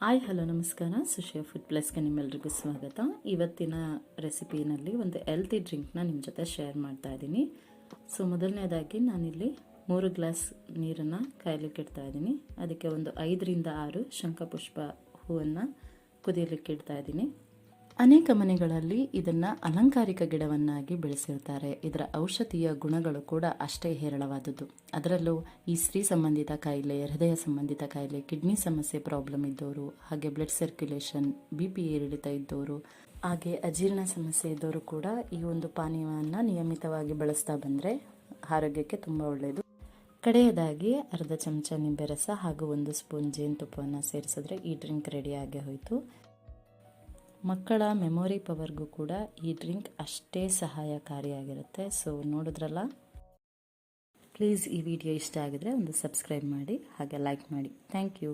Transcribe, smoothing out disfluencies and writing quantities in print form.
Hi hello ನಮಸ್ಕಾರ. ಸುಶಿಯ food ಪ್ಲಸ್ಗೆ ನಿಮ್ಮೆಲ್ರಿಗೂ ಸ್ವಾಗತ. ಇವತ್ತಿನ ರೆಸಿಪಿನಲ್ಲಿ ಒಂದು ಹೆಲ್ತಿ ಡ್ರಿಂಕ್ನ ನಿಮ್ಮ ಜೊತೆ ಶೇರ್ ಮಾಡ್ತಾ ಇದ್ದೀನಿ. ಸೊ ಮೊದಲನೇದಾಗಿ ನಾನಿಲ್ಲಿ 3 ಗ್ಲಾಸ್ ನೀರನ್ನು ಕಾಯಲಿಕ್ಕೆ ಇಡ್ತಾ ಇದ್ದೀನಿ. ಅದಕ್ಕೆ ಒಂದು 5ರಿಂದ 6 ಶಂಖಪುಷ್ಪ ಹೂವನ್ನು ಕುದಿಯಲಿಕ್ಕೆ ಇಡ್ತಾ ಇದ್ದೀನಿ. ಅನೇಕ ಮನೆಗಳಲ್ಲಿ ಇದನ್ನು ಅಲಂಕಾರಿಕ ಗಿಡವನ್ನಾಗಿ ಬೆಳೆಸಿರ್ತಾರೆ. ಇದರ ಔಷಧೀಯ ಗುಣಗಳು ಕೂಡ ಅಷ್ಟೇ ಹೇರಳವಾದದ್ದು. ಅದರಲ್ಲೂ ಈ ಸ್ತ್ರೀ ಸಂಬಂಧಿತ ಕಾಯಿಲೆ, ಹೃದಯ ಸಂಬಂಧಿತ ಕಾಯಿಲೆ, ಕಿಡ್ನಿ ಸಮಸ್ಯೆ ಪ್ರಾಬ್ಲಮ್ ಇದ್ದವರು, ಹಾಗೆ ಬ್ಲಡ್ ಸರ್ಕ್ಯುಲೇಷನ್, BP ಏರಿಳಿತ ಇದ್ದವರು, ಹಾಗೆ ಅಜೀರ್ಣ ಸಮಸ್ಯೆ ಇದ್ದವರು ಕೂಡ ಈ ಒಂದು ಪಾನೀಯವನ್ನು ನಿಯಮಿತವಾಗಿ ಬಳಸ್ತಾ ಬಂದರೆ ಆರೋಗ್ಯಕ್ಕೆ ತುಂಬ ಒಳ್ಳೆಯದು. ಕಡೆಯದಾಗಿ ಅರ್ಧ ಚಮಚ ನಿಂಬೆ ರಸ ಹಾಗೂ 1 ಸ್ಪೂನ್ ಜೇನುತುಪ್ಪವನ್ನು ಸೇರಿಸಿದ್ರೆ ಈ ಡ್ರಿಂಕ್ ರೆಡಿಯಾಗಿ ಹೋಯಿತು. ಮಕ್ಕಳ ಮೆಮೊರಿ ಪವರ್ಗೂ ಕೂಡ ಈ ಡ್ರಿಂಕ್ ಅಷ್ಟೇ ಸಹಾಯಕಾರಿಯಾಗಿರುತ್ತೆ. ಸೊ ನೋಡಿದ್ರಲ್ಲ, ಪ್ಲೀಸ್ ಈ ವಿಡಿಯೋ ಇಷ್ಟ ಆಗಿದ್ರೆ ಒಂದು ಸಬ್ಸ್ಕ್ರೈಬ್ ಮಾಡಿ ಹಾಗೆ ಲೈಕ್ ಮಾಡಿ. Thank you.